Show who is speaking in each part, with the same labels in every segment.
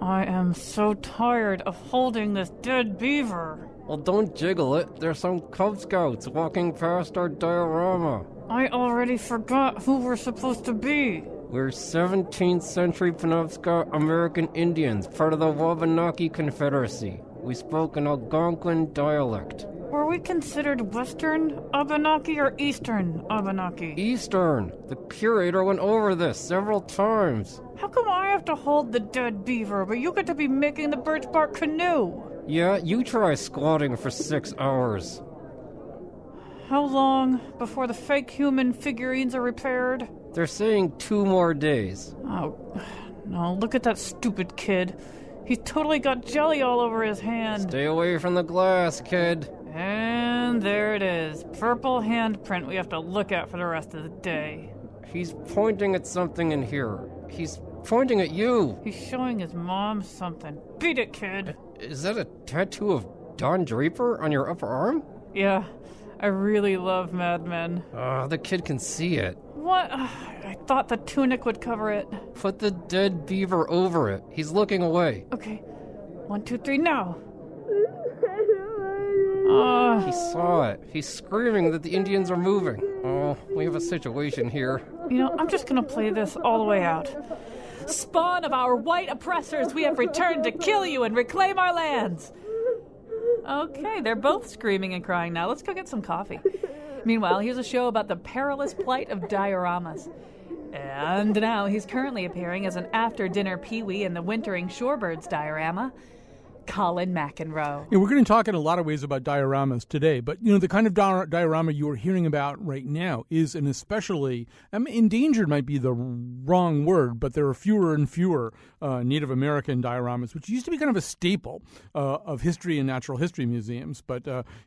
Speaker 1: I am so tired of holding this dead beaver.
Speaker 2: Well, don't jiggle it. There's some Cub Scouts walking past our diorama.
Speaker 1: I already forgot who we're supposed to be.
Speaker 2: We're 17th century Penobscot American Indians, part of the Wabanaki Confederacy. We spoke an Algonquin dialect.
Speaker 1: Were we considered Western Abenaki or Eastern Abenaki?
Speaker 2: Eastern. The curator went over this several times.
Speaker 1: How come I have to hold the dead beaver, but you get to be making the birch bark canoe?
Speaker 2: Yeah, you try squatting for 6 hours.
Speaker 1: How long before the fake human figurines are repaired?
Speaker 2: They're saying 2 more days.
Speaker 1: Oh, no, look at that stupid kid. He's totally got jelly all over his hand.
Speaker 2: Stay away from the glass, kid.
Speaker 1: And there it is. Purple handprint we have to look at for the rest of the day.
Speaker 2: He's pointing at something in here. He's pointing at you.
Speaker 1: He's showing his mom something. Beat it, kid.
Speaker 2: Is that a tattoo of Don Draper on your upper arm?
Speaker 1: Yeah, I really love Mad Men.
Speaker 2: The kid can see it.
Speaker 1: What? I thought the tunic would cover it.
Speaker 2: Put the dead beaver over it. He's looking away.
Speaker 1: Okay. 1, 2, 3, now.
Speaker 2: He saw it. He's screaming that the Indians are moving. Oh, we have a situation here.
Speaker 1: You know, I'm just gonna play this all the way out. Spawn of our white oppressors, we have returned to kill you and reclaim our lands. Okay, they're both screaming and crying now. Let's go get some coffee. Meanwhile, here's a show about the perilous plight of dioramas. And now he's currently appearing as an after-dinner Pee-wee in the wintering shorebirds diorama, Colin McEnroe.
Speaker 3: Yeah, we're going to talk in a lot of ways about dioramas today, but the kind of diorama you are hearing about right now is an especially, endangered might be the wrong word, but there are fewer and fewer Native American dioramas, which used to be kind of a staple of history and natural history museums. But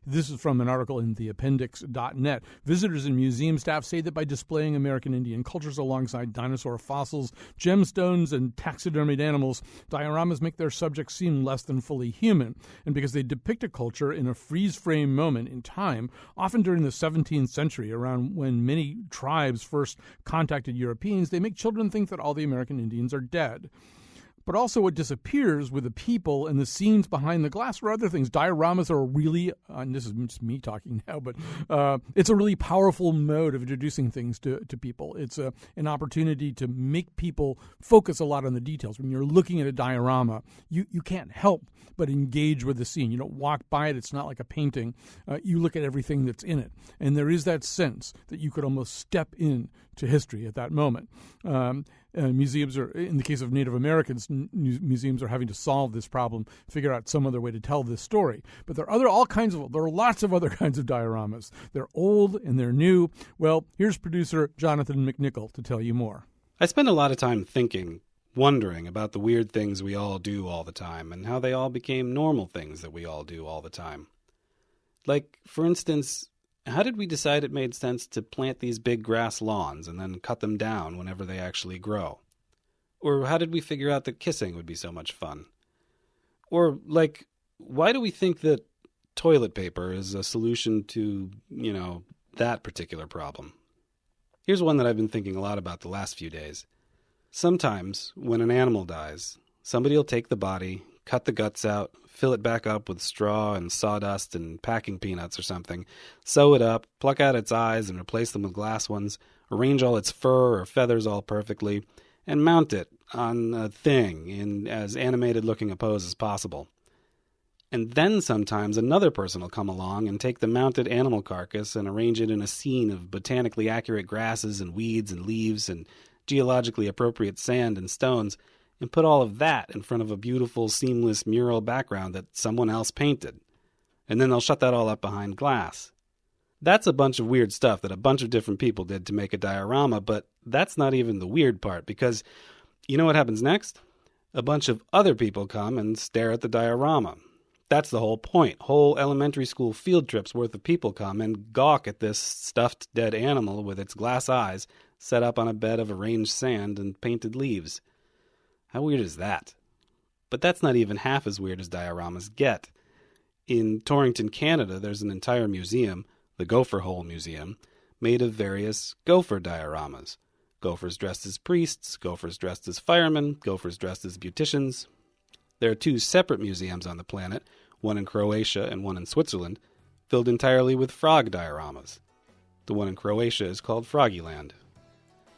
Speaker 3: this is from an article in theappendix.net. Visitors and museum staff say that by displaying American Indian cultures alongside dinosaur fossils, gemstones, and taxidermied animals, dioramas make their subjects seem less than fully human. And because they depict a culture in a freeze-frame moment in time, often during the 17th century, around when many tribes first contacted Europeans, they make children think that all the American Indians are dead. But also what disappears with the people and the scenes behind the glass are other things. Dioramas are really, and this is just me talking now, but it's a really powerful mode of introducing things to people. It's an opportunity to make people focus a lot on the details. When you're looking at a diorama, you can't help but engage with the scene. You don't walk by it. It's not like a painting. You look at everything that's in it. And there is that sense that you could almost step in to history at that moment. Museums are, in the case of Native Americans, museums are having to solve this problem, figure out some other way to tell this story. But there are lots of other kinds of dioramas. They're old and they're new. Well, here's producer Jonathan McNichol to tell you more.
Speaker 4: I spend a lot of time thinking, wondering about the weird things we all do all the time and how they all became normal things that we all do all the time. Like, for instance, how did we decide it made sense to plant these big grass lawns and then cut them down whenever they actually grow? Or how did we figure out that kissing would be so much fun? Or, like, why do we think that toilet paper is a solution to, that particular problem? Here's one that I've been thinking a lot about the last few days. Sometimes, when an animal dies, somebody will take the body, cut the guts out, fill it back up with straw and sawdust and packing peanuts or something, sew it up, pluck out its eyes and replace them with glass ones, arrange all its fur or feathers all perfectly, and mount it on a thing in as animated-looking a pose as possible. And then sometimes another person will come along and take the mounted animal carcass and arrange it in a scene of botanically accurate grasses and weeds and leaves and geologically appropriate sand and stones, and put all of that in front of a beautiful, seamless mural background that someone else painted. And then they'll shut that all up behind glass. That's a bunch of weird stuff that a bunch of different people did to make a diorama, but that's not even the weird part, because you know what happens next? A bunch of other people come and stare at the diorama. That's the whole point. Whole elementary school field trips worth of people come and gawk at this stuffed dead animal with its glass eyes set up on a bed of arranged sand and painted leaves. How weird is that? But that's not even half as weird as dioramas get. In Torrington, Canada, there's an entire museum, the Gopher Hole Museum, made of various gopher dioramas. Gophers dressed as priests, gophers dressed as firemen, gophers dressed as beauticians. There are 2 separate museums on the planet, one in Croatia and one in Switzerland, filled entirely with frog dioramas. The one in Croatia is called Froggyland.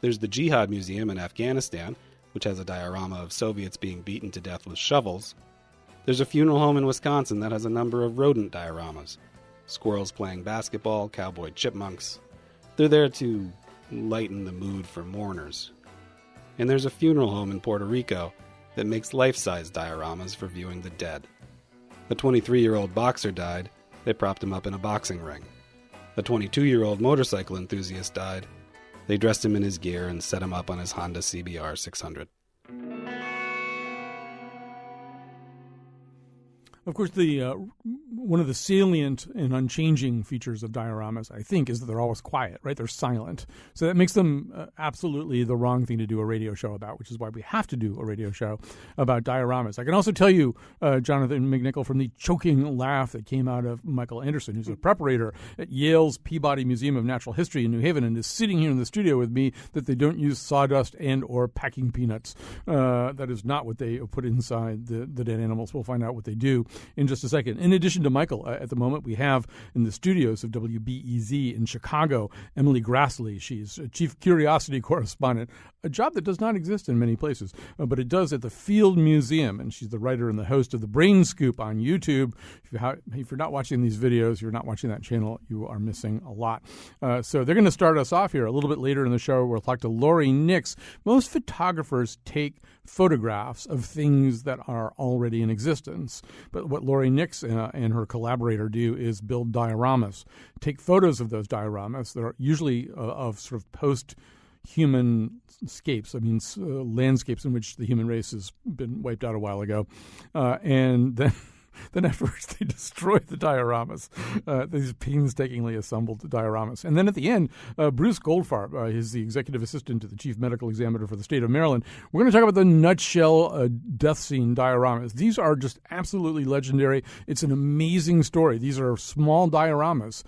Speaker 4: There's the Jihad Museum in Afghanistan, which has a diorama of Soviets being beaten to death with shovels. There's a funeral home in Wisconsin that has a number of rodent dioramas. Squirrels playing basketball, cowboy chipmunks. They're there to lighten the mood for mourners. And there's a funeral home in Puerto Rico that makes life-size dioramas for viewing the dead. A 23-year-old boxer died. They propped him up in a boxing ring. A 22-year-old motorcycle enthusiast died. They dressed him in his gear and set him up on his Honda CBR 600.
Speaker 3: Of course, one of the salient and unchanging features of dioramas, I think, is that they're always quiet, right? They're silent. So that makes them absolutely the wrong thing to do a radio show about, which is why we have to do a radio show about dioramas. I can also tell you, Jonathan McNichol, from the choking laugh that came out of Michael Anderson, who's a preparator at Yale's Peabody Museum of Natural History in New Haven and is sitting here in the studio with me, that they don't use sawdust and or packing peanuts. That is not what they put inside the dead animals. We'll find out what they do in just a second. In addition to Michael, at the moment we have in the studios of WBEZ in Chicago, Emily Grassley. She's a chief curiosity correspondent, a job that does not exist in many places, but it does at the Field Museum, and she's the writer and the host of The Brain Scoop on YouTube. If you're not watching these videos, you're not watching that channel, you are missing a lot. So they're going to start us off here. A little bit later in the show, we'll talk to Lori Nix. Most photographers take photographs of things that are already in existence, but what Lori Nix and her collaborator do is build dioramas, take photos of those dioramas. They're usually of sort of post-human scapes, landscapes in which the human race has been wiped out a while ago, and then afterwards they destroy the dioramas, these painstakingly assembled dioramas. And then at the end, Bruce Goldfarb, he's the executive assistant to the chief medical examiner for the state of Maryland. We're going to talk about the nutshell death scene dioramas. These are just absolutely legendary. It's an amazing story. These are small dioramas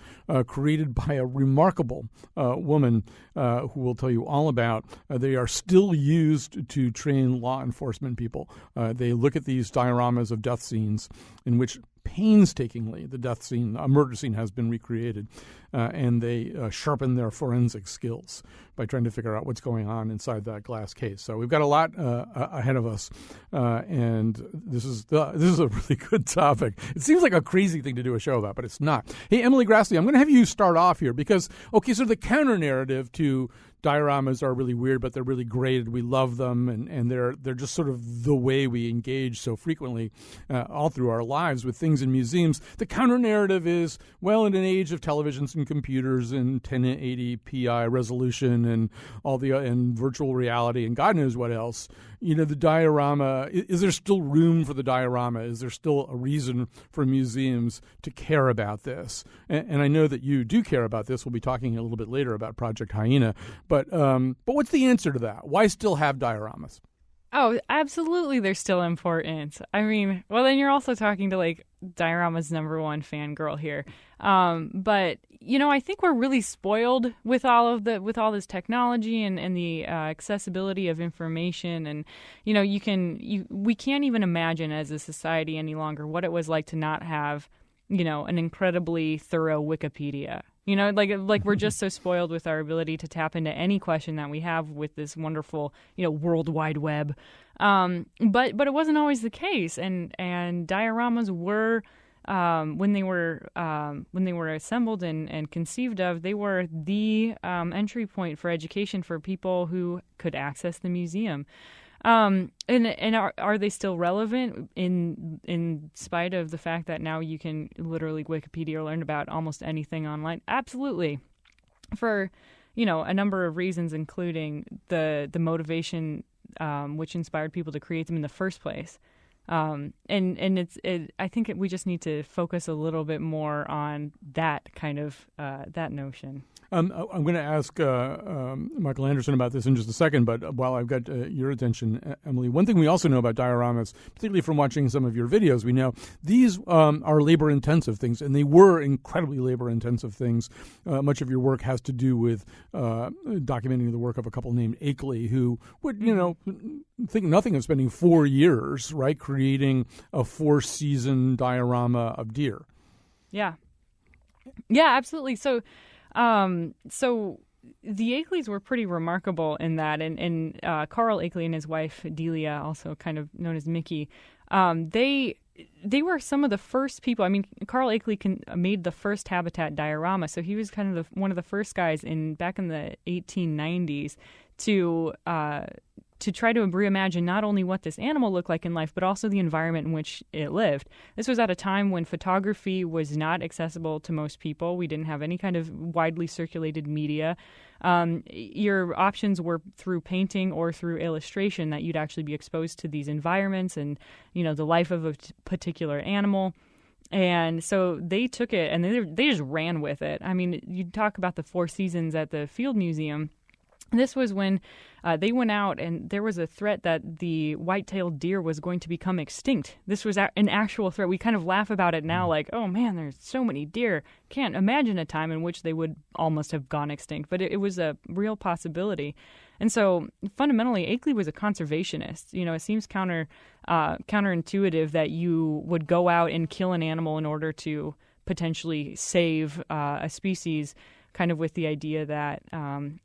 Speaker 3: created by a remarkable woman who we'll tell you all about. They are still used to train law enforcement people. They look at these dioramas of death scenes in which painstakingly the death scene, a murder scene, has been recreated, and they sharpen their forensic skills by trying to figure out what's going on inside that glass case. So we've got a lot ahead of us, and this is a really good topic. It seems like a crazy thing to do a show about, but it's not. Hey, Emily Grassley, I'm going to have you start off here because, so the counter narrative to dioramas are really weird, but they're really great. We love them, and they're just sort of the way we engage so frequently all through our lives with things in museums. The counter narrative is, well, in an age of televisions and computers and 1080p resolution and and virtual reality and God knows what else, the diorama, is there still room for the diorama? Is there still a reason for museums to care about this? And I know that you do care about this. We'll be talking a little bit later about Project Hyena. But what's the answer to that? Why still have dioramas?
Speaker 5: Oh, absolutely, they're still important. I mean, well, then you're also talking to diorama's number one fangirl here. But I think we're really spoiled with all this technology and the accessibility of information, and we can't even imagine as a society any longer what it was like to not have an incredibly thorough Wikipedia. We're just so spoiled with our ability to tap into any question that we have with this wonderful, World Wide Web. But it wasn't always the case. And dioramas were, when they were assembled and conceived of, they were the entry point for education for people who could access the museum. And are they still relevant in spite of the fact that now you can literally Wikipedia learn about almost anything online? Absolutely. For, a number of reasons, including the motivation which inspired people to create them in the first place. I think we just need to focus a little bit more on that kind of that notion.
Speaker 3: I'm going to ask Michael Anderson about this in just a second, but while I've got your attention, Emily, one thing we also know about dioramas, particularly from watching some of your videos, we know these are labor-intensive things, and they were incredibly labor-intensive things. Much of your work has to do with documenting the work of a couple named Akeley, who would, think nothing of spending 4 years, right, creating a 4-season diorama of deer.
Speaker 5: Yeah. Yeah, absolutely. So the Akelys were pretty remarkable in that, and Carl Akeley and his wife Delia, also kind of known as Mickey, they were some of the first people. I mean, Carl Akeley made the first habitat diorama, so he was kind of one of the first guys back in the 1890s to try to reimagine not only what this animal looked like in life, but also the environment in which it lived. This was at a time when photography was not accessible to most people. We didn't have any kind of widely circulated media. Your options were through painting or through illustration, that you'd actually be exposed to these environments and, the life of a particular animal. And so they took it and they just ran with it. I mean, you talk about the 4 seasons at the Field Museum. This was when they went out and there was a threat that the white-tailed deer was going to become extinct. This was an actual threat. We kind of laugh about it now like, oh man, there's so many deer. Can't imagine a time in which they would almost have gone extinct. But it was a real possibility. And so fundamentally, Akeley was a conservationist. It seems counterintuitive that you would go out and kill an animal in order to potentially save a species, kind of with the idea that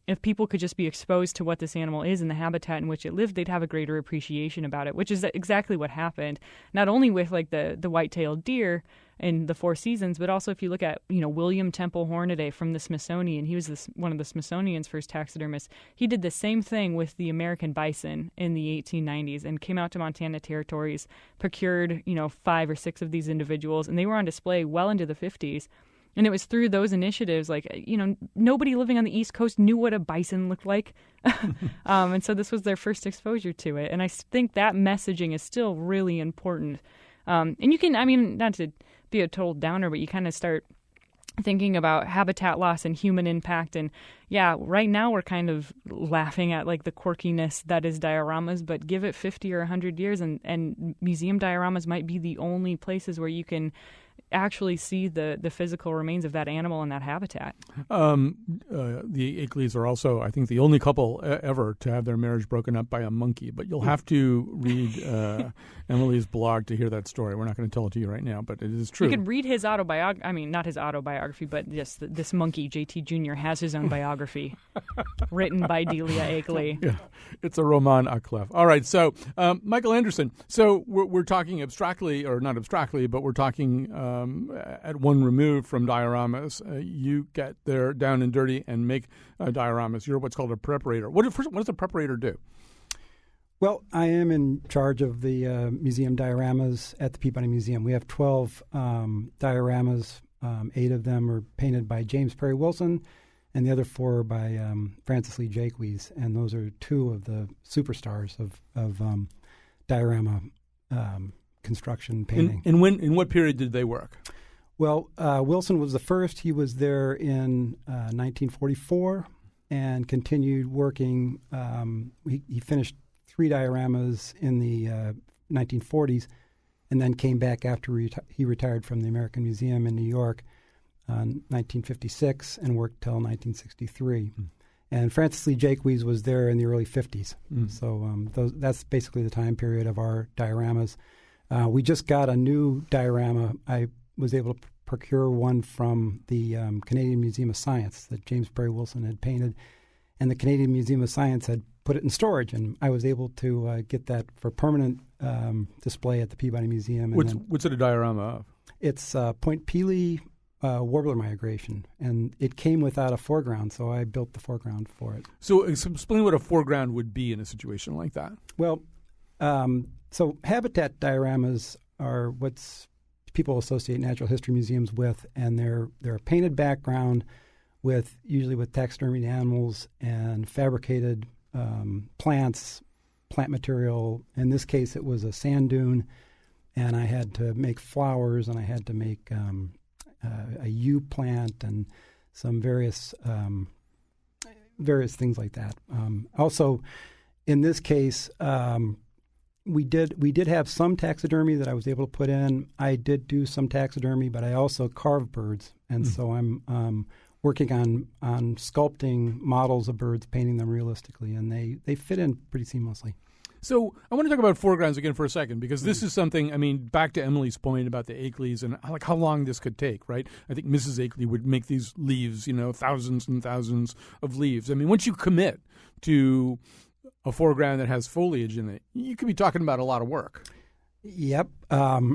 Speaker 5: if people could just be exposed to what this animal is and the habitat in which it lived, they'd have a greater appreciation about it, which is exactly what happened. Not only with like the white-tailed deer in the 4 seasons, but also if you look at William Temple Hornaday from the Smithsonian, he was one of the Smithsonian's first taxidermists. He did the same thing with the American bison in the 1890s and came out to Montana territories, procured 5 or 6 of these individuals, and they were on display well into the 50s. And it was through those initiatives, nobody living on the East Coast knew what a bison looked like. And so this was their first exposure to it. And I think that messaging is still really important. And you can, not to be a total downer, but you kind of start thinking about habitat loss and human impact. And yeah, right now we're kind of laughing at the quirkiness that is dioramas, but give it 50 or 100 years and museum dioramas might be the only places where you can actually see the physical remains of that animal in that habitat.
Speaker 3: The Akeleys are also, I think, the only couple ever to have their marriage broken up by a monkey. But you'll have to read Emily's blog to hear that story. We're not going to tell it to you right now, but it is true.
Speaker 5: You could read his autobiography. I mean, not his autobiography, but just this monkey, JT Jr., has his own biography written by Delia Akeley.
Speaker 3: Yeah, it's a roman à clef. All right, so Michael Anderson. So we're talking abstractly, or not abstractly, but we're talking at one remove from dioramas. You get there down and dirty and make dioramas. You're what's called a preparator. What does a preparator do?
Speaker 6: Well, I am in charge of the museum dioramas at the Peabody Museum. We have 12 dioramas. 8 of them are painted by James Perry Wilson, and the other 4 are by Francis Lee Jacques. And those are 2 of the superstars of diorama construction painting.
Speaker 3: In what period did they work?
Speaker 6: Well, Wilson was the first. He was there in 1944 and continued working. He finished 3 dioramas in the 1940s and then came back after he retired from the American Museum in New York in 1956 and worked till 1963. And Francis Lee Jacques was there in the early 50s. So that's basically the time period of our dioramas. We just got a new diorama. I was able to procure one from the Canadian Museum of Science that James Perry Wilson had painted, and the Canadian Museum of Science had put it in storage, and I was able to get that for permanent display at the Peabody Museum.
Speaker 3: What's it a diorama of?
Speaker 6: It's Point Pelee warbler migration, and it came without a foreground, so I built the foreground for it.
Speaker 3: So explain what a foreground would be in a situation like that.
Speaker 6: Well, so habitat dioramas are what's people associate natural history museums with, and they're a painted background usually with taxidermied animals and fabricated plants, plant material. In this case, it was a sand dune, and I had to make flowers, and I had to make a yew plant and some various things like that. Also, in this case, we did have some taxidermy that I was able to put in. I did do some taxidermy, but I also carved birds, and so I'm working on sculpting models of birds, painting them realistically, and they fit in pretty seamlessly.
Speaker 3: So I want to talk about foregrounds again for a second, because this is something, I mean, back to Emily's point about the Akelys and like how long this could take, right? I think Mrs. Akeley would make these leaves, thousands and thousands of leaves. I mean, once you commit to a foreground that has foliage in it, you could be talking about a lot of work.
Speaker 6: Yep. I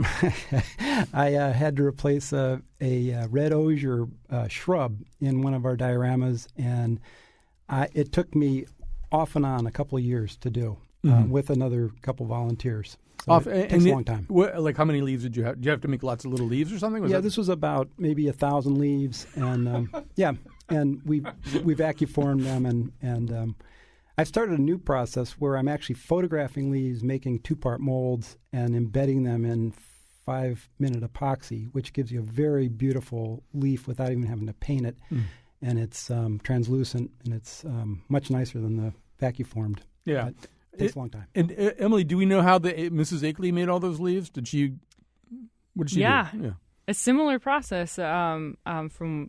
Speaker 6: had to replace a red osier shrub in one of our dioramas, and it took me off and on a couple of years to do with another couple volunteers. So it takes a long time.
Speaker 3: Like how many leaves did you have? Did you have to make lots of little leaves or something?
Speaker 6: This was about maybe 1,000 leaves, and and we vacuformed them, and I've started a new process where I'm actually photographing leaves, making 2-part molds, and embedding them in 5-minute epoxy, which gives you a very beautiful leaf without even having to paint it. And it's translucent, and it's much nicer than the vacuformed.
Speaker 3: Yeah.
Speaker 6: But it takes a long time.
Speaker 3: And Emily, do we know how Mrs. Akeley made all those leaves? What did she do? Yeah.
Speaker 5: A similar process from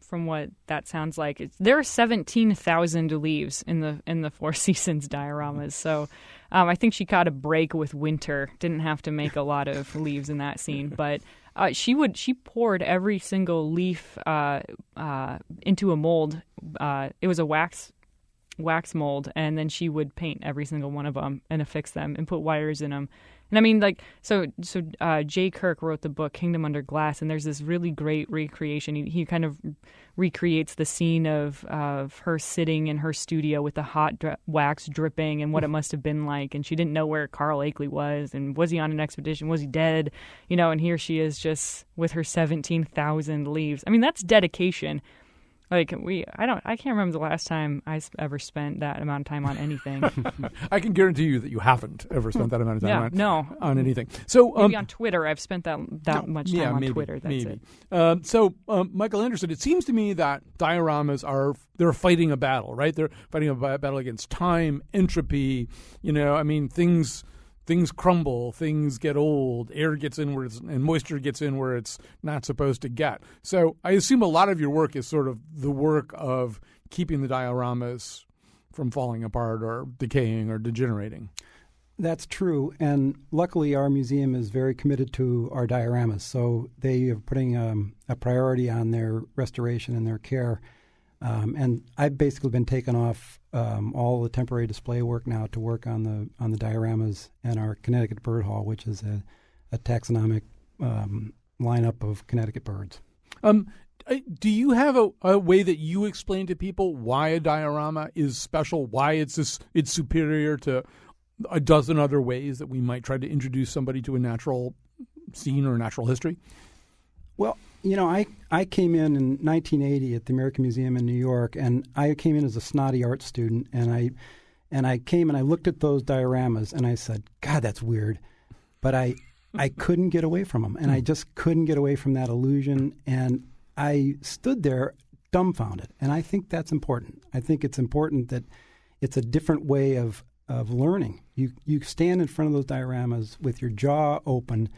Speaker 5: what that sounds like. There are 17,000 leaves in the Four Seasons dioramas. So I think she caught a break with winter. Didn't have to make a lot of leaves in that scene, but she poured every single leaf into a mold. It was a wax mold, and then she would paint every single one of them and affix them and put wires in them. And I mean, so Jay Kirk wrote the book Kingdom Under Glass, and there's this really great recreation. He kind of recreates the scene of her sitting in her studio with the hot wax dripping and what it must have been like. And she didn't know where Carl Akeley was, and was he on an expedition? Was he dead? And here she is just with her 17,000 leaves. I mean, that's dedication. I can't remember the last time I ever spent that amount of time on anything.
Speaker 3: I can guarantee you that you haven't ever spent that amount of time on anything.
Speaker 5: So maybe on Twitter, I've spent that much time on Twitter. That's it.
Speaker 3: So Michael Anderson, it seems to me that dioramas they're fighting a battle, right? They're fighting a battle against time, entropy. Things crumble, things get old, air gets in and moisture gets in where it's not supposed to get. So I assume a lot of your work is sort of the work of keeping the dioramas from falling apart or decaying or degenerating.
Speaker 6: That's true, and luckily our museum is very committed to our dioramas, so they are putting a priority on their restoration and their care. And I've basically been taken off all the temporary display work now to work on the dioramas and our Connecticut Bird Hall, which is a taxonomic lineup of Connecticut birds.
Speaker 3: Do you have a way that you explain to people why a diorama is special, why it's superior to a dozen other ways that we might try to introduce somebody to a natural scene or a natural history?
Speaker 6: Well, I came in 1980 at the American Museum in New York, and I came in as a snotty art student, and I came and I looked at those dioramas, and I said, God, that's weird. But I couldn't get away from them, and I just couldn't get away from that illusion, and I stood there dumbfounded, and I think that's important. I think it's important that it's a different way of learning. You stand in front of those dioramas with your jaw open,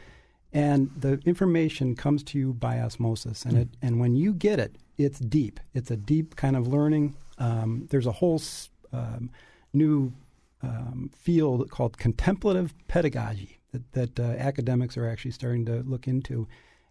Speaker 6: and the information comes to you by osmosis, and when you get it, it's deep. It's a deep kind of learning. There's a whole new field called contemplative pedagogy that academics are actually starting to look into,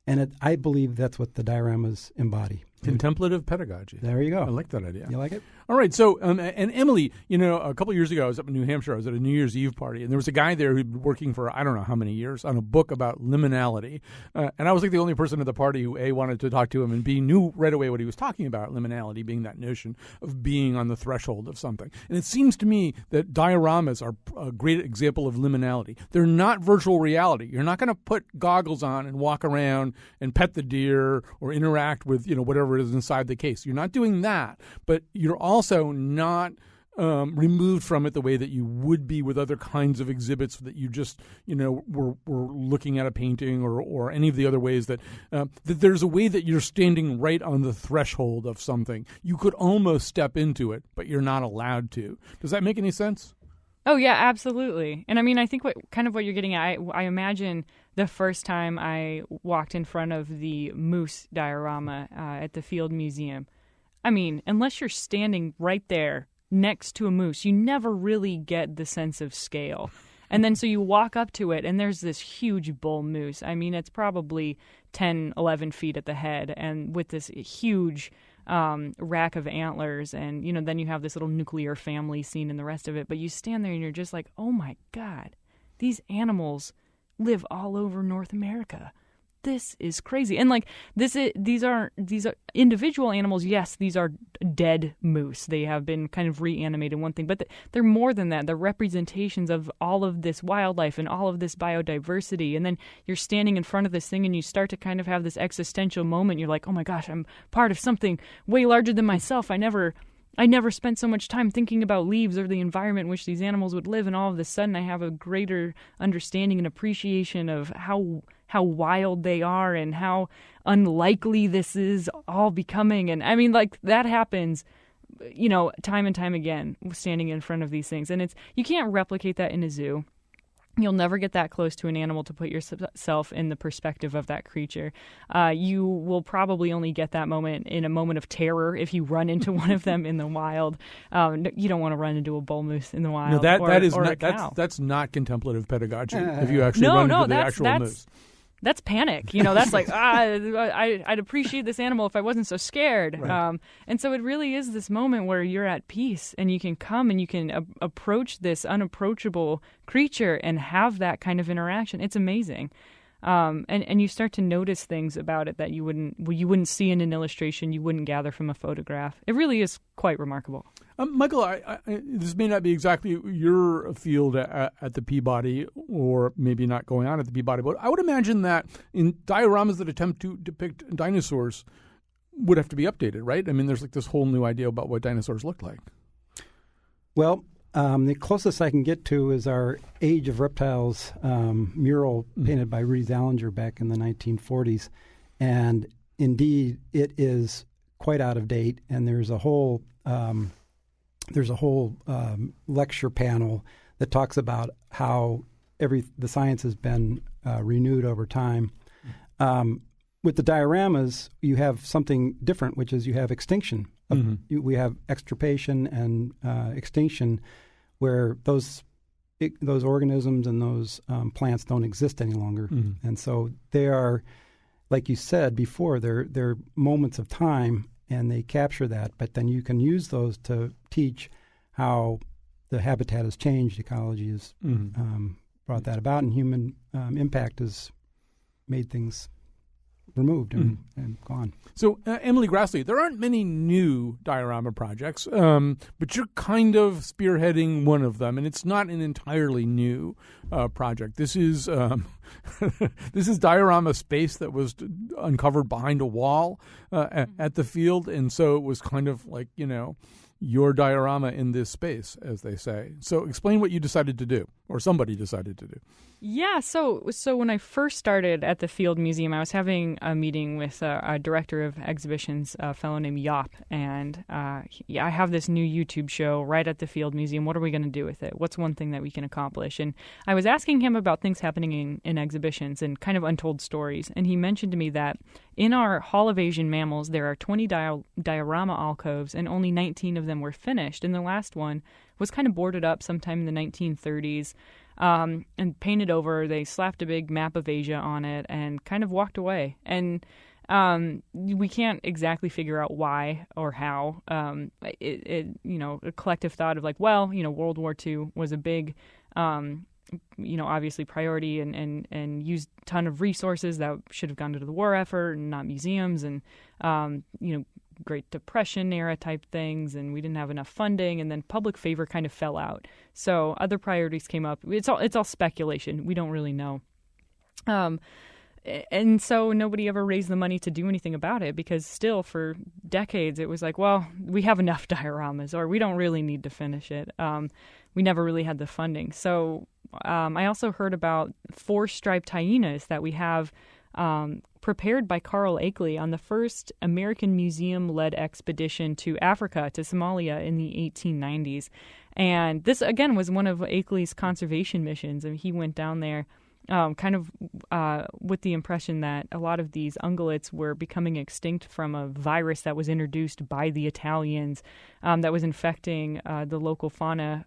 Speaker 6: and I believe that's what the dioramas embody.
Speaker 3: Contemplative pedagogy.
Speaker 6: There you go.
Speaker 3: I like that idea.
Speaker 6: You like it?
Speaker 3: All right. So, and Emily, a couple of years ago, I was up in New Hampshire. I was at a New Year's Eve party, and there was a guy there who'd been working for I don't know how many years on a book about liminality. And I was like the only person at the party who A, wanted to talk to him, and B, knew right away what he was talking about, liminality being that notion of being on the threshold of something. And it seems to me that dioramas are a great example of liminality. They're not virtual reality. You're not going to put goggles on and walk around and pet the deer or interact with, whatever it is inside the case. You're not doing that, but you're also not removed from it the way that you would be with other kinds of exhibits that you just, were looking at a painting or any of the other ways that there's a way that you're standing right on the threshold of something. You could almost step into it, but you're not allowed to. Does that make any sense?
Speaker 5: Oh, yeah, absolutely. And I mean, I think what you're getting at, I imagine the first time I walked in front of the moose diorama at the Field Museum. I mean, unless you're standing right there next to a moose, you never really get the sense of scale. And then so you walk up to it, and there's this huge bull moose. I mean, it's probably 10, 11 feet at the head, and with this huge rack of antlers. And, then you have this little nuclear family scene and the rest of it. But you stand there, and you're just like, oh, my God, these animals live all over North America. This is crazy. And these are individual animals. Yes, these are dead moose. They have been kind of reanimated, one thing, but they're more than that. They're representations of all of this wildlife and all of this biodiversity. And then you're standing in front of this thing and you start to kind of have this existential moment. You're like, oh my gosh, I'm part of something way larger than myself. I never spent so much time thinking about leaves or the environment in which these animals would live, and all of a sudden I have a greater understanding and appreciation of how wild they are and how unlikely this is all becoming. And I mean, that happens, time and time again, standing in front of these things. And you can't replicate that in a zoo. You'll never get that close to an animal to put yourself in the perspective of that creature. You will probably only get that moment in a moment of terror if you run into one of them in the wild. You don't want to run into a bull moose in the wild.
Speaker 3: No, that's not contemplative pedagogy. If you actually run into the actual moose.
Speaker 5: That's panic. That's like, I'd appreciate this animal if I wasn't so scared.
Speaker 3: Right.
Speaker 5: And so it really is this moment where you're at peace and you can come and you can approach this unapproachable creature and have that kind of interaction. It's amazing. And you start to notice things about it that you wouldn't see in an illustration, you wouldn't gather from a photograph. It really is quite remarkable.
Speaker 3: Michael, this may not be exactly your field at the Peabody, or maybe not going on at the Peabody, but I would imagine that in dioramas that attempt to depict dinosaurs would have to be updated, right? I mean, there's this whole new idea about what dinosaurs look like.
Speaker 6: Well, the closest I can get to is our Age of Reptiles mural painted by Rudy Zallinger back in the 1940s. And indeed, it is quite out of date, and there's a whole lecture panel that talks about how the science has been renewed over time. With the dioramas, you have something different, which is you have extinction. We have extirpation and extinction, where those organisms and those plants don't exist any longer. And so they are, like you said before, they're moments of time, and they capture that. But then you can use those to teach how the habitat has changed, ecology has brought that about, and human impact has made things removed and gone.
Speaker 3: So, Emily Grassley, there aren't many new diorama projects, but you're kind of spearheading one of them, and it's not an entirely new project. This is this is diorama space that was uncovered behind a wall at the field, and so it was kind of like, your diorama in this space, as they say. So explain what you decided to do, or somebody decided to do.
Speaker 5: Yeah, so when I first started at the Field Museum, I was having a meeting with a director of exhibitions, a fellow named Yop, and I have this new YouTube show right at the Field Museum. What are we going to do with it? What's one thing that we can accomplish? And I was asking him about things happening in exhibitions and kind of untold stories, and he mentioned to me that in our Hall of Asian Mammals, there are 20 diorama alcoves, and only 19 of them were finished, and the last one was kind of boarded up sometime in the 1930s. And painted over. They slapped a big map of Asia on it and kind of walked away. And we can't exactly figure out why or how. A collective thought of World War II was a big, obviously priority and used a ton of resources that should have gone to the war effort and not museums, and Great Depression era type things, and we didn't have enough funding, and then public favor kind of fell out. So other priorities came up. It's all speculation. We don't really know. And so nobody ever raised the money to do anything about it, because still for decades it was like, well, we have enough dioramas, or we don't really need to finish it. We never really had the funding. So I also heard about 4 striped hyenas that we have prepared by Carl Akeley on the first American Museum-led expedition to Africa, to Somalia in the 1890s. And this, again, was one of Akeley's conservation missions. And he went down there with the impression that a lot of these ungulates were becoming extinct from a virus that was introduced by the Italians that was infecting the local fauna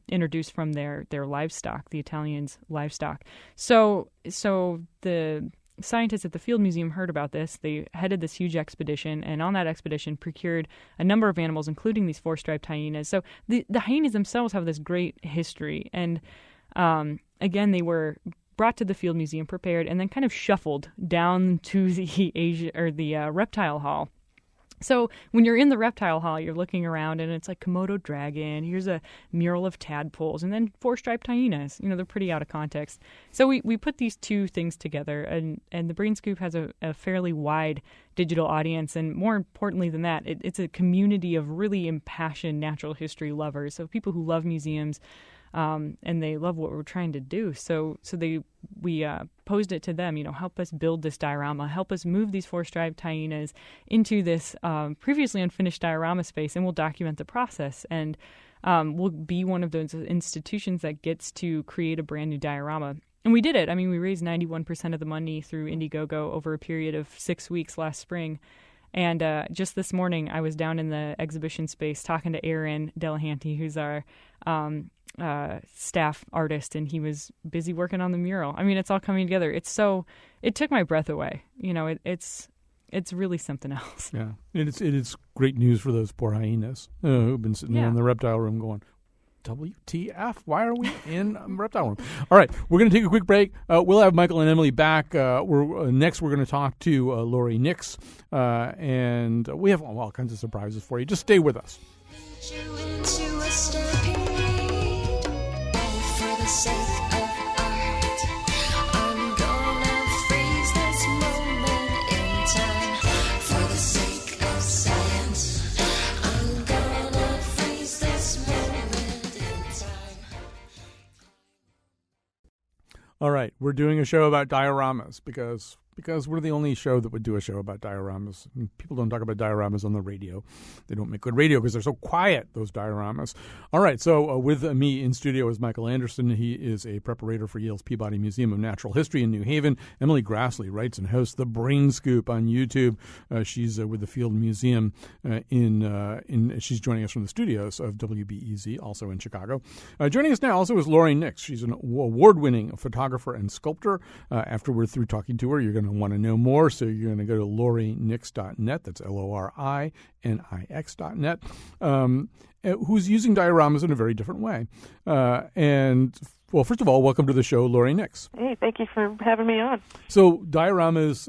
Speaker 5: introduced from their livestock, the Italians' livestock. So the scientists at the Field Museum heard about this. They headed this huge expedition, and on that expedition procured a number of animals, including these four-striped hyenas. So the hyenas themselves have this great history, and again, they were brought to the Field Museum, prepared, and then kind of shuffled down to the reptile hall. So when you're in the reptile hall, you're looking around, and it's like Komodo dragon. Here's a mural of tadpoles, and then four-striped hyenas. They're pretty out of context. So we put these two things together, and the Brain Scoop has a fairly wide digital audience, and more importantly than that, it's a community of really impassioned natural history lovers, so people who love museums, and they love what we're trying to do. So we posed it to them, help us build this diorama, help us move these four-striped hyenas into this previously unfinished diorama space, and we'll document the process. And we'll be one of those institutions that gets to create a brand new diorama. And we did it. We raised 91% of the money through Indiegogo over a period of 6 weeks last spring. And just this morning, I was down in the exhibition space talking to Aaron Delahanty, who's our staff artist, and he was busy working on the mural. It's all coming together. It took my breath away. It's really something else.
Speaker 3: Yeah, it is great news for those poor hyenas who've been sitting there in the reptile room going, WTF? Why are we in a reptile room? All right, we're going to take a quick break. We'll have Michael and Emily back. Next, we're going to talk to Lori Nix, and we have all kinds of surprises for you. Just stay with us. All right, we're doing a show about dioramas because we're the only show that would do a show about dioramas. People don't talk about dioramas on the radio. They don't make good radio because they're so quiet, those dioramas. All right, so with me in studio is Michael Anderson. He is a preparator for Yale's Peabody Museum of Natural History in New Haven. Emily Grassley writes and hosts The Brain Scoop on YouTube. She's with the Field Museum she's joining us from the studios of WBEZ, also in Chicago. Joining us now also is Lori Nix. She's an award-winning photographer and sculptor. After we're through talking to her, you're going to want to know more, so you're going to go to lorinix.net. That's LORINIX.net. Who's using dioramas in a very different way. Well, first of all, welcome to the show, Lori Nix.
Speaker 7: Hey, thank you for having me on.
Speaker 3: So dioramas,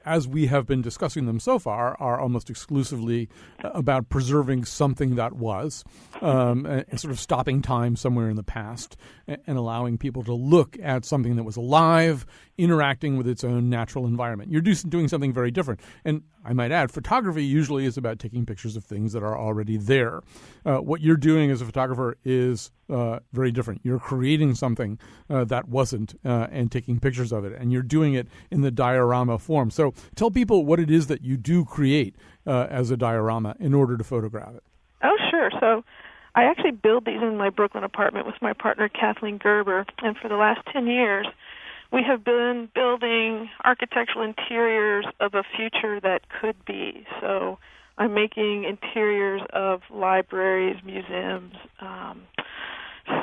Speaker 3: as we have been discussing them so far, are almost exclusively about preserving something that was, and sort of stopping time somewhere in the past and allowing people to look at something that was alive, interacting with its own natural environment. You're doing something very different. And I might add, photography usually is about taking pictures of things that are already there. What you're doing as a photographer is very different. You're creating something that wasn't and taking pictures of it, and you're doing it in the diorama form. So tell people what it is that you do create as a diorama in order to photograph it.
Speaker 7: Oh, sure. So I actually build these in my Brooklyn apartment with my partner, Kathleen Gerber, and for the last 10 years, we have been building architectural interiors of a future that could be. So I'm making interiors of libraries, museums,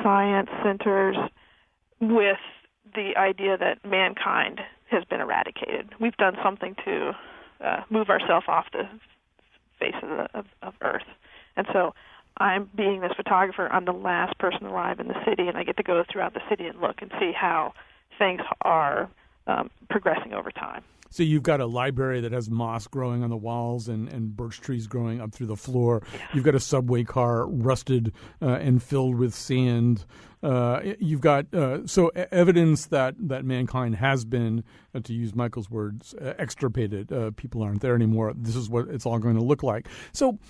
Speaker 7: science centers with the idea that mankind has been eradicated. We've done something to move ourselves off the face of Earth. And so I'm being this photographer. I'm the last person alive in the city, and I get to go throughout the city and look and see how things are progressing over time.
Speaker 3: So you've got a library that has moss growing on the walls and birch trees growing up through the floor. Yeah. You've got a subway car rusted and filled with sand. You've got evidence that mankind has been, to use Michael's words, extirpated. People aren't there anymore. This is what it's all going to look like. So,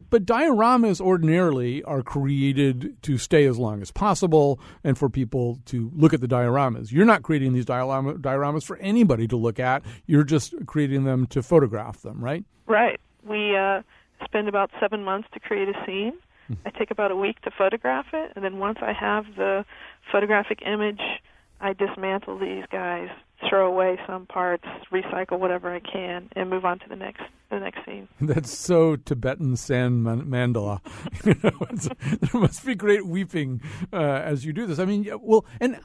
Speaker 3: but dioramas ordinarily are created to stay as long as possible and for people to look at the dioramas. You're not creating these dioramas for anybody to look at. You're just creating them to photograph them, right?
Speaker 7: Right. We spend about 7 months to create a scene. I take about a week to photograph it, and then once I have the photographic image I dismantle these guys, throw away some parts, recycle whatever I can, and move on to the next scene.
Speaker 3: That's so Tibetan sand mandala. There must be great weeping as you do this. I mean, well, and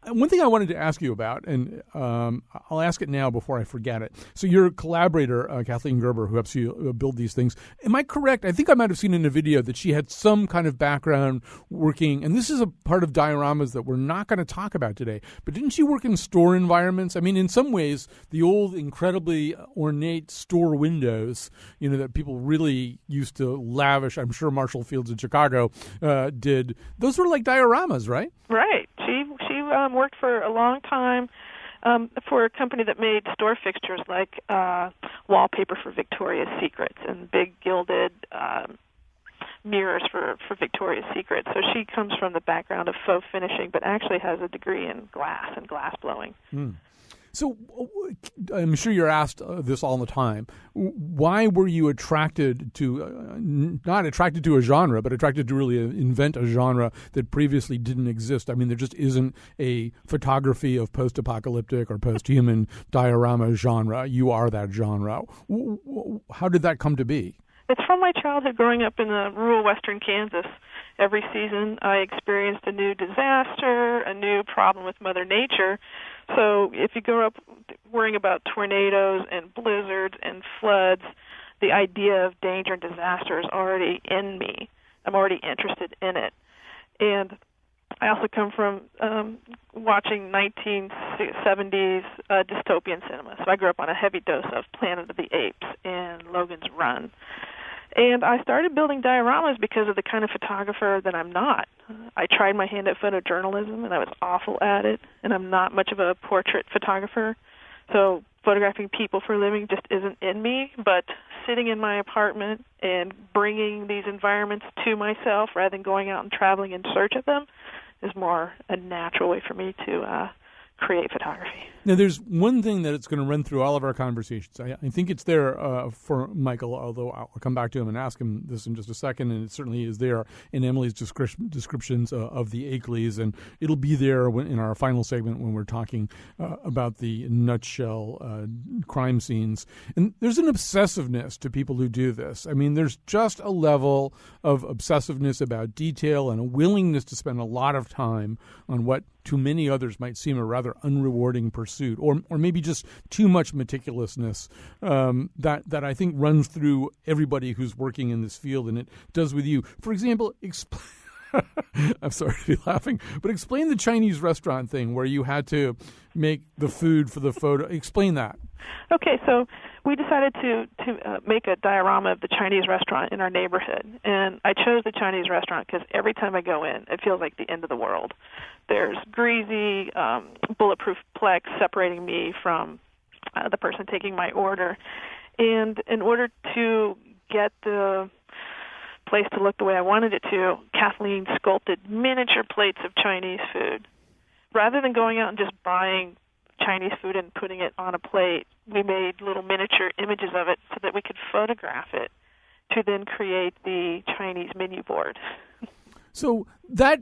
Speaker 3: one thing I wanted to ask you about, and I'll ask it now before I forget it. So your collaborator, Kathleen Gerber, who helps you build these things, am I correct? I think I might have seen in a video that she had some kind of background working, and this is a part of dioramas that we're not going to talk about today, but didn't she work in store environments? I mean, in some ways, the old, incredibly ornate store windows, that people really used to lavish, I'm sure Marshall Fields in Chicago did, those were like dioramas, right?
Speaker 7: Right. She worked for a long time for a company that made store fixtures like wallpaper for Victoria's Secrets and big gilded mirrors for Victoria's Secret. So she comes from the background of faux finishing, but actually has a degree in glass and glass blowing.
Speaker 3: Mm. So I'm sure you're asked this all the time. Why were you attracted to, not attracted to a genre, but attracted to really invent a genre that previously didn't exist? I mean, there just isn't a photography of post-apocalyptic or post-human diorama genre. You are that genre. How did that come to be?
Speaker 7: It's from my childhood growing up in rural western Kansas. Every season I experienced a new disaster, a new problem with Mother Nature. So if you grow up worrying about tornadoes and blizzards and floods, the idea of danger and disaster is already in me. I'm already interested in it. And I also come from watching 1970s dystopian cinema. So I grew up on a heavy dose of Planet of the Apes and Logan's Run. And I started building dioramas because of the kind of photographer that I'm not. I tried my hand at photojournalism, and I was awful at it, and I'm not much of a portrait photographer. So photographing people for a living just isn't in me, but sitting in my apartment and bringing these environments to myself rather than going out and traveling in search of them is more a natural way for me to create photography.
Speaker 3: Now, there's one thing that it's going to run through all of our conversations. I think it's there for Michael, although I'll come back to him and ask him this in just a second, and it certainly is there in Emily's descriptions of the Akelys, and it'll be there in our final segment when we're talking about the nutshell crime scenes. And there's an obsessiveness to people who do this. I mean, there's just a level of obsessiveness about detail and a willingness to spend a lot of time on what to many others might seem a rather unrewarding pursuit, or maybe just too much meticulousness that I think runs through everybody who's working in this field, and it does with you. For example, I'm sorry to be laughing, but explain the Chinese restaurant thing where you had to make the food for the photo. Explain that.
Speaker 7: Okay, so we decided to make a diorama of the Chinese restaurant in our neighborhood, and I chose the Chinese restaurant because every time I go in, it feels like the end of the world. There's greasy, bulletproof plex separating me from the person taking my order, and in order to get the place to look the way I wanted it to, Kathleen sculpted miniature plates of Chinese food. Rather than going out and just buying Chinese food and putting it on a plate, we made little miniature images of it so that we could photograph it to then create the Chinese menu board.
Speaker 3: So that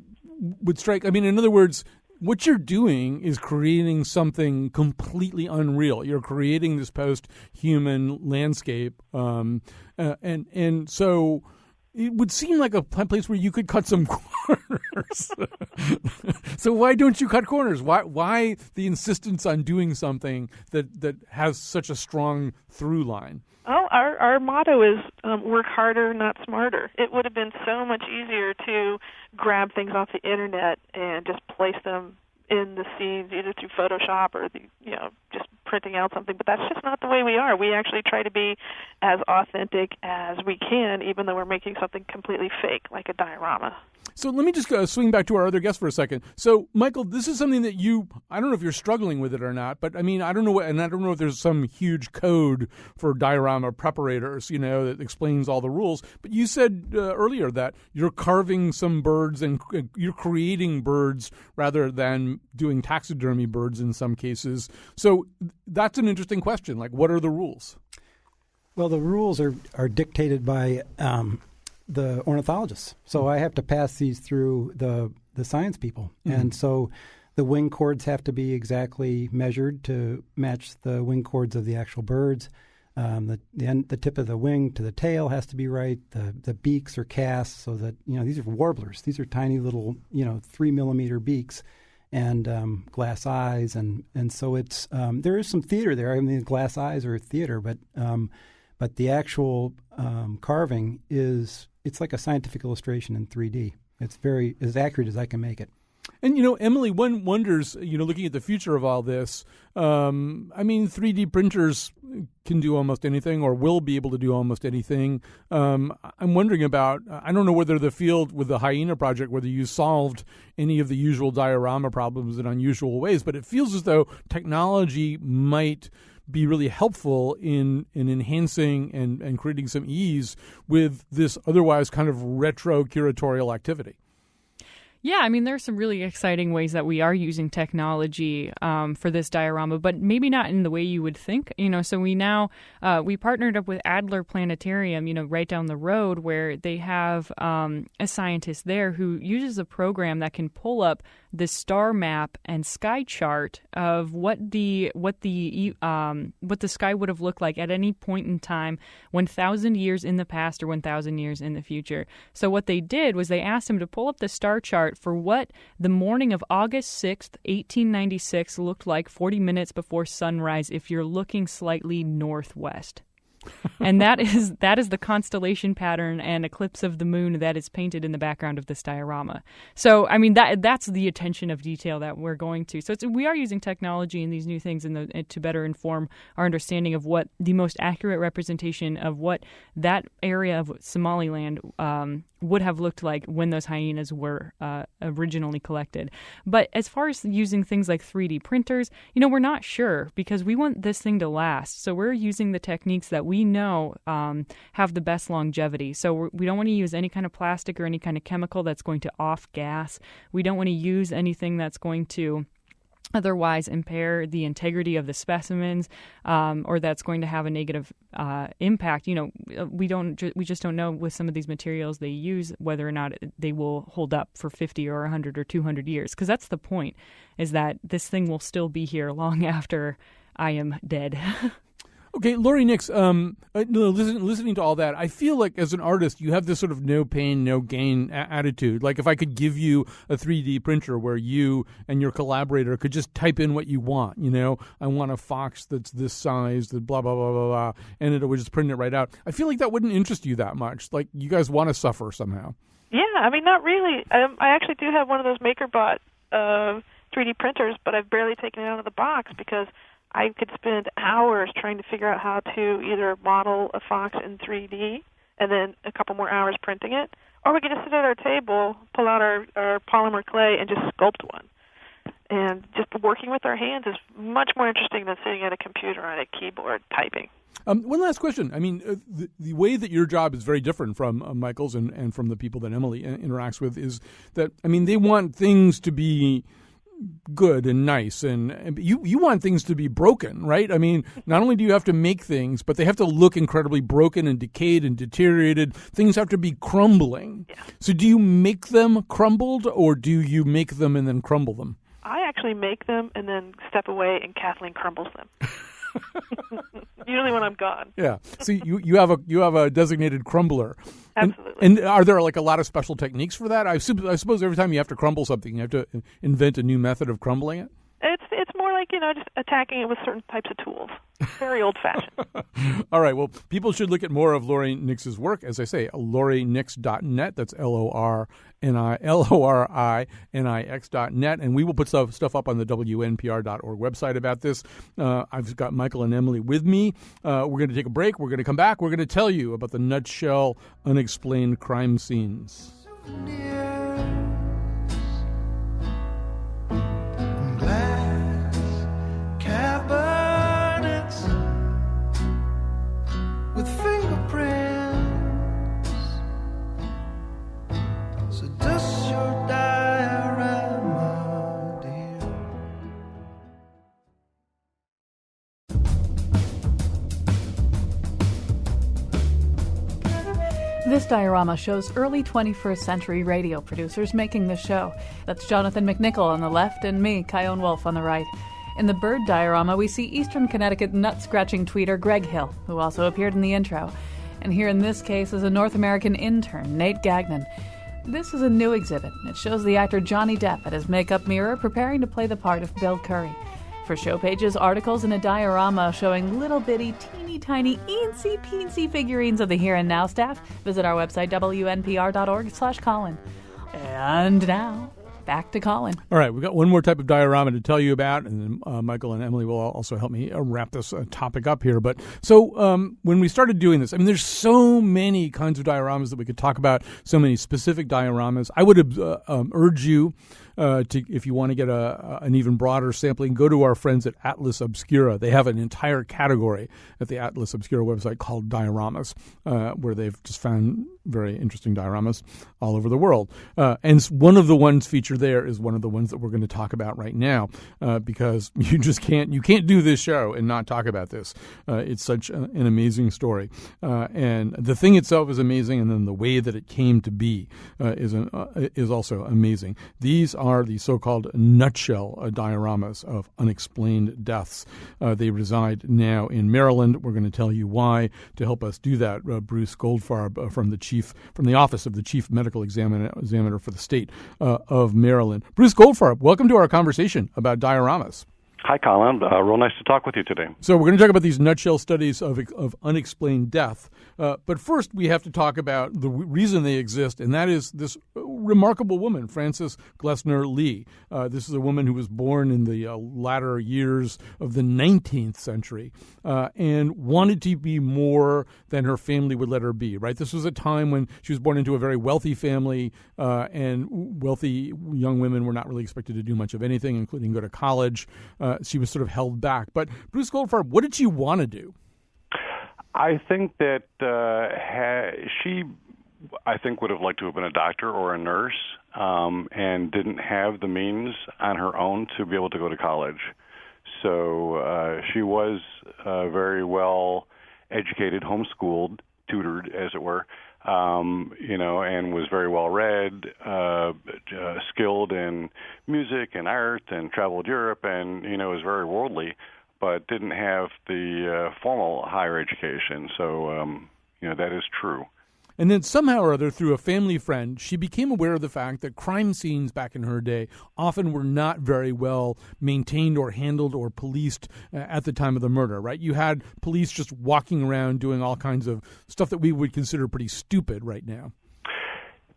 Speaker 3: would strike, I mean, in other words, what you're doing is creating something completely unreal. You're creating this post-human landscape, and so it would seem like a place where you could cut some corners. So why don't you cut corners? Why the insistence on doing something that has such a strong through line?
Speaker 7: Oh, our motto is work harder, not smarter. It would have been so much easier to grab things off the internet and just place them in the scenes, either through Photoshop or just printing out something. But that's just not the way we are. We actually try to be as authentic as we can, even though we're making something completely fake, like a diorama.
Speaker 3: So let me just swing back to our other guest for a second. So, Michael, this is something that I don't know if you're struggling with it or not, but I mean, I don't know if there's some huge code for diorama preparators, that explains all the rules. But you said earlier that you're carving some birds and you're creating birds rather than doing taxidermy birds in some cases. So that's an interesting question. Like, what are the rules?
Speaker 6: Well, the rules are dictated by the ornithologists. So I have to pass these through the science people. Mm-hmm. And so The wing chords have to be exactly measured to match the wing chords of the actual birds. The tip of the wing to the tail has to be right. The beaks are cast so that, these are warblers. These are tiny little, 3 millimeter beaks and glass eyes. And so it's there is some theater there. I mean, the glass eyes are theater, but the actual carving it's like a scientific illustration in 3D. It's very as accurate as I can make it.
Speaker 3: And, Emily, one wonders, looking at the future of all this, 3D printers can do almost anything or will be able to do almost anything. I'm wondering about, I don't know whether the field with the Hyena project, whether you solved any of the usual diorama problems in unusual ways, but it feels as though technology might be really helpful in enhancing and creating some ease with this otherwise kind of retro curatorial activity.
Speaker 5: Yeah, there are some really exciting ways that we are using technology for this diorama, but maybe not in the way you would think. So we now we partnered up with Adler Planetarium, right down the road, where they have a scientist there who uses a program that can pull up the star map and sky chart of what the sky would have looked like at any point in time, 1,000 years in the past or 1,000 years in the future. So what they did was they asked him to pull up the star chart for what the morning of August 6th, 1896 looked like 40 minutes before sunrise if you're looking slightly northwest. And that is the constellation pattern and eclipse of the moon that is painted in the background of this diorama. So, that's the attention of detail that we're going to. So we are using technology and these new things to better inform our understanding of what the most accurate representation of what that area of Somaliland would have looked like when those hyenas were originally collected. But as far as using things like 3D printers, we're not sure because we want this thing to last. So we're using the techniques that we know have the best longevity. So we don't want to use any kind of plastic or any kind of chemical that's going to off gas. We don't want to use anything that's going to otherwise impair the integrity of the specimens, or that's going to have a negative impact. We just don't know with some of these materials they use whether or not they will hold up for 50 or 100 or 200 years. Because that's the point, is that this thing will still be here long after I am dead.
Speaker 3: Okay, Laurie Nix, listening to all that, I feel like as an artist, you have this sort of no pain, no gain attitude. Like if I could give you a 3D printer where you and your collaborator could just type in what you want, I want a fox that's this size, that blah, blah, blah, blah, blah, and it would just print it right out. I feel like that wouldn't interest you that much. Like you guys want to suffer somehow.
Speaker 7: Yeah, not really. I actually do have one of those MakerBot 3D printers, but I've barely taken it out of the box because I could spend hours trying to figure out how to either model a fox in 3D and then a couple more hours printing it, or we could just sit at our table, pull out our polymer clay, and just sculpt one. And just working with our hands is much more interesting than sitting at a computer on a keyboard typing.
Speaker 3: One last question. The way that your job is very different from Michael's and from the people that Emily interacts with is that, they want things to be good and nice, and you want things to be broken, right? Not only do you have to make things, but they have to look incredibly broken and decayed and deteriorated. Things have to be crumbling.
Speaker 7: Yeah.
Speaker 3: So do you make them crumbled, or do you make them and then crumble them?
Speaker 7: I actually make them and then step away, and Kathleen crumbles them. Usually when I'm gone.
Speaker 3: Yeah. So you have a designated crumbler.
Speaker 7: Absolutely.
Speaker 3: And are there like a lot of special techniques for that? I suppose every time you have to crumble something, you have to invent a new method of crumbling it?
Speaker 7: It's more like, just attacking it with certain types of tools. Very old-fashioned.
Speaker 3: All right. Well, people should look at more of Laurie Nix's work. As I say, laurienix.net. That's LORINIX.net. And we will put stuff up on the WNPR.org website about this. I've got Michael and Emily with me. We're going to take a break. We're going to come back. We're going to tell you about the nutshell, unexplained crime scenes.
Speaker 8: Cabinets with fingerprints. So dust your diorama, dear.
Speaker 1: This diorama shows early 21st century radio producers making the show. That's Jonathan McNichol on the left and me, Kyone Wolfe, on the right. In the bird diorama, we see Eastern Connecticut nut-scratching tweeter Greg Hill, who also appeared in the intro. And here in this case is a North American intern, Nate Gagnon. This is a new exhibit. It shows the actor Johnny Depp at his makeup mirror preparing to play the part of Bill Curry. For show pages, articles, and a diorama showing little bitty, teeny tiny, eensy-peensy figurines of the Here and Now staff, visit our website, wnpr.org/Colin. And now, back to Colin.
Speaker 3: All right, we've got one more type of diorama to tell you about, and then Michael and Emily will also help me wrap this topic up here. But so when we started doing this, I mean, there's so many kinds of dioramas that we could talk about, so many specific dioramas. I would urge you if you want to get an even broader sampling, go to our friends at Atlas Obscura. They have an entire category at the Atlas Obscura website called Dioramas, where they've just found very interesting dioramas all over the world. And one of the ones featured there is one of the ones that we're going to talk about right now, because you can't do this show and not talk about this. It's such an amazing story. And the thing itself is amazing, and then the way that it came to be is also amazing. These are the so-called nutshell dioramas of unexplained deaths. They reside now in Maryland. We're going to tell you why. To help us do that, Bruce Goldfarb from the Office of the Chief Medical Examiner for the state of Maryland. Bruce Goldfarb, welcome to our conversation about dioramas.
Speaker 9: Hi, Colin. Real nice to talk with you today.
Speaker 3: So we're going to talk about these nutshell studies of unexplained death. But first, we have to talk about the reason they exist, and that is this remarkable woman, Frances Glessner Lee. This is a woman who was born in the latter years of the 19th century and wanted to be more than her family would let her be, right? This was a time when she was born into a very wealthy family, and wealthy young women were not really expected to do much of anything, including go to college. She was sort of held back. But Bruce Goldfarb, what did she want to do?
Speaker 9: I think that she would have liked to have been a doctor or a nurse, and didn't have the means on her own to be able to go to college. So she was very well educated, homeschooled, tutored, as it were, and was very well read, skilled in music and art, and traveled Europe, and was very worldly, but didn't have the formal higher education. So that is true.
Speaker 3: And then somehow or other, through a family friend, she became aware of the fact that crime scenes back in her day often were not very well maintained or handled or policed at the time of the murder, right? You had police just walking around doing all kinds of stuff that we would consider pretty stupid right now.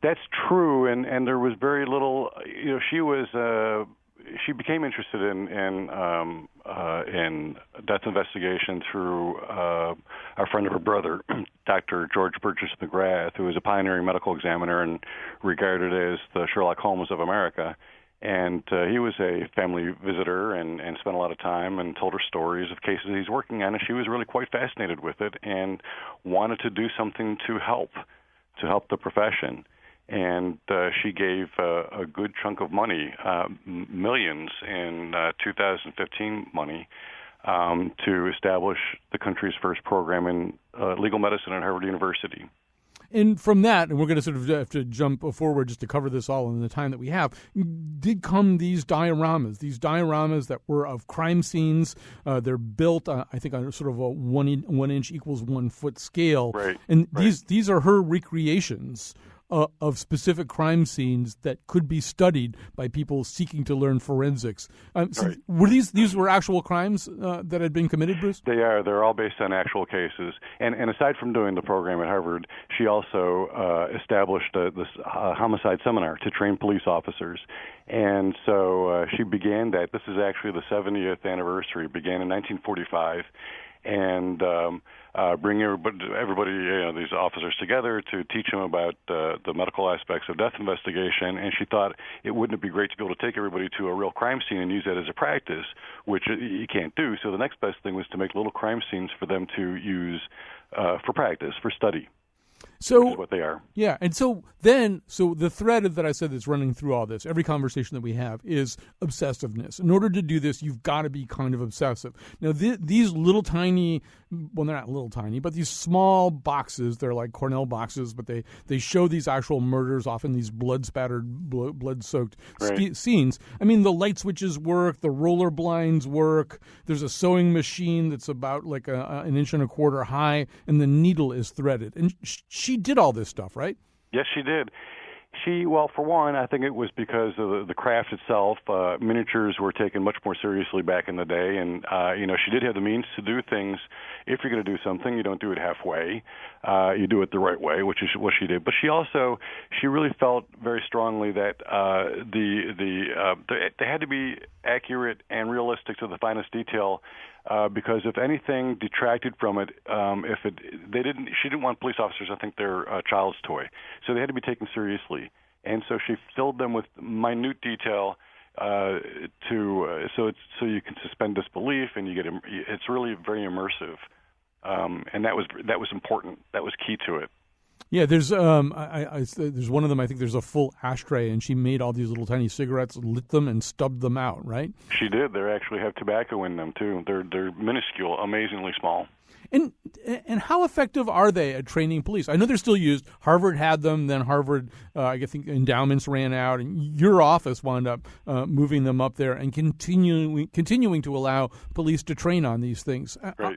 Speaker 9: That's true, and there was very little. She became interested in death investigation through a friend of her brother, Dr. George Burgess McGrath, who was a pioneering medical examiner and regarded as the Sherlock Holmes of America. And he was a family visitor and spent a lot of time and told her stories of cases he's working on, and she was really quite fascinated with it and wanted to do something to help the profession. And she gave a good chunk of money, millions in 2015 money, to establish the country's first program in legal medicine at Harvard University.
Speaker 3: And from that, and we're going to sort of have to jump forward just to cover this all in the time that we have, did come these dioramas that were of crime scenes. They're built, I think, on sort of a 1 inch equals 1 foot scale.
Speaker 9: Right.
Speaker 3: And these are her recreations of specific crime scenes that could be studied by people seeking to learn forensics. So
Speaker 9: right.
Speaker 3: Were these were actual crimes that had been committed, Bruce?
Speaker 9: They are. They're all based on actual cases. And aside from doing the program at Harvard, she also established this homicide seminar to train police officers. And so she began that. This is actually the 70th anniversary. It began in 1945. And bring everybody, these officers together to teach them about the medical aspects of death investigation. And she thought it wouldn't be great to be able to take everybody to a real crime scene and use that as a practice, which you can't do. So the next best thing was to make little crime scenes for them to use for practice, for study. which is what they are.
Speaker 3: Yeah, and so the thread that I said that's running through all this, every conversation that we have, is obsessiveness. In order to do this, you've got to be kind of obsessive. Now, these little tiny, well, they're not little tiny, but these small boxes, they're like Cornell boxes, but they show these actual murders, often these blood-spattered, blood-soaked scenes. I mean, the light switches work, the roller blinds work, there's a sewing machine that's about like an inch and a quarter high, and the needle is threaded. And she did all this stuff, right?
Speaker 9: Yes, she did. Well, for one, I think it was because of the craft itself. Miniatures were taken much more seriously back in the day, and she did have the means to do things. If you're going to do something, you don't do it halfway. You do it the right way, which is what she did. But she really felt very strongly that they had to be accurate and realistic to the finest detail. Because if anything detracted from it, she didn't want police officers to think they're a child's toy, so they had to be taken seriously. And so she filled them with minute detail so you can suspend disbelief, and it's really very immersive. And that was important. That was key to it.
Speaker 3: Yeah, there's there's one of them. I think there's a full ashtray, and she made all these little tiny cigarettes, lit them, and stubbed them out. Right?
Speaker 9: She did. They actually have tobacco in them too. They're minuscule, amazingly small.
Speaker 3: And how effective are they at training police? I know they're still used. Harvard had them, then Harvard, I think endowments ran out, and your office wound up moving them up there and continuing to allow police to train on these things.
Speaker 9: Right.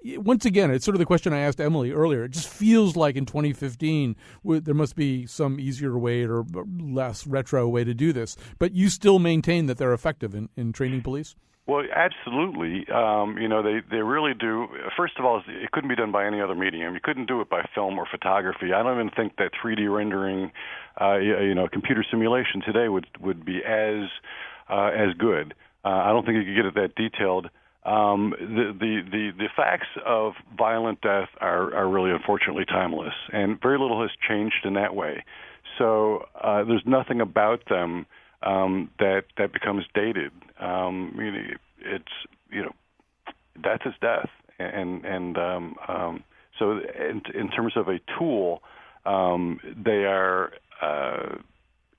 Speaker 3: Once again, it's sort of the question I asked Emily earlier. It just feels like in 2015 there must be some easier way or less retro way to do this. But you still maintain that they're effective in training police?
Speaker 9: Well, absolutely. They really do. First of all, it couldn't be done by any other medium. You couldn't do it by film or photography. I don't even think that 3D rendering, computer simulation today would be as good. I don't think you could get it that detailed. The facts of violent death are really, unfortunately, timeless, and very little has changed in that way. So there's nothing about them that becomes dated. Death is death, and so in terms of a tool, they are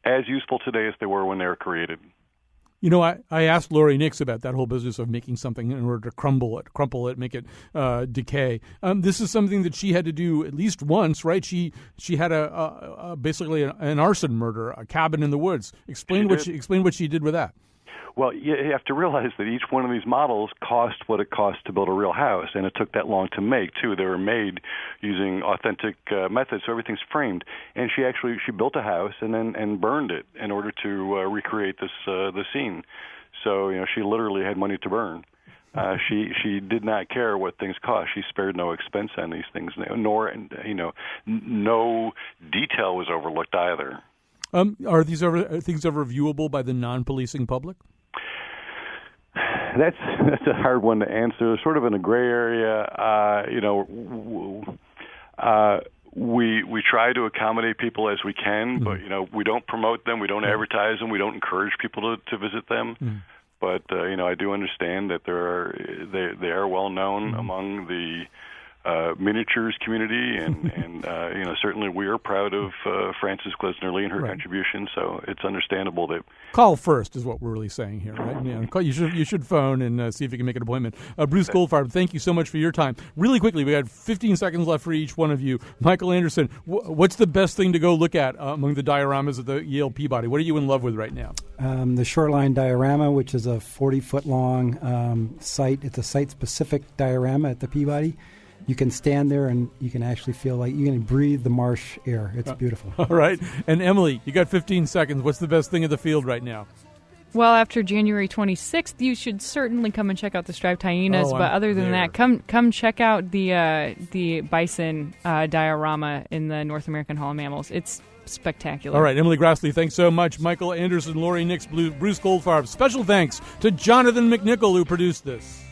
Speaker 9: as useful today as they were when they were created.
Speaker 3: You know, I asked Laurie Nix about that whole business of making something in order to crumple it, make it decay. This is something that she had to do at least once, right? She had basically an arson murder, a cabin in the woods. Explain what she did with that.
Speaker 9: Well, you have to realize that each one of these models cost what it costs to build a real house, and it took that long to make, too. They were made using authentic methods, so everything's framed. And she built a house and burned it in order to recreate the scene. So, she literally had money to burn. She did not care what things cost. She spared no expense on these things, nor no detail was overlooked either.
Speaker 3: Are things ever viewable by the non-policing public?
Speaker 9: That's a hard one to answer. Sort of in a gray area. We try to accommodate people as we can, but we don't promote them, we don't advertise them, we don't encourage people to visit them. But I do understand that they are well known among the miniatures community, and certainly we are proud of Frances Glesner-Lee and her contribution. So it's understandable that
Speaker 3: call first is what we're really saying here, right? You should phone and see if you can make an appointment. Bruce Goldfarb, thank you so much for your time. Really quickly, we got 15 seconds left for each one of you. Michael Anderson, what's the best thing to go look at among the dioramas at the Yale Peabody? What are you in love with right now?
Speaker 6: The Shoreline Diorama, which is a 40-foot long site. It's a site-specific diorama at the Peabody. You can stand there and you can actually feel like you can breathe the marsh air. It's beautiful.
Speaker 3: All right. And Emily, you got 15 seconds. What's the best thing in the field right now?
Speaker 5: Well, after January 26th, you should certainly come and check out the striped hyenas. But other than that, come check out the bison diorama in the North American Hall of Mammals. It's spectacular.
Speaker 3: All right, Emily Grassley, thanks so much. Michael Anderson, Laurie Nix, Bruce Goldfarb. Special thanks to Jonathan McNichol, who produced this.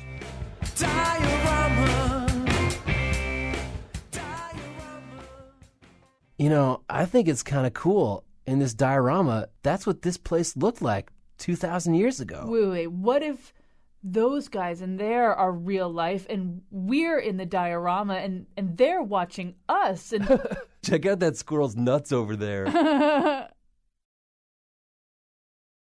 Speaker 10: I think it's kind of cool. In this diorama, that's what this place looked like 2,000 years ago.
Speaker 1: Wait. What if those guys in there are real life and we're in the diorama and they're watching us? And
Speaker 10: Check out that squirrel's nuts over there.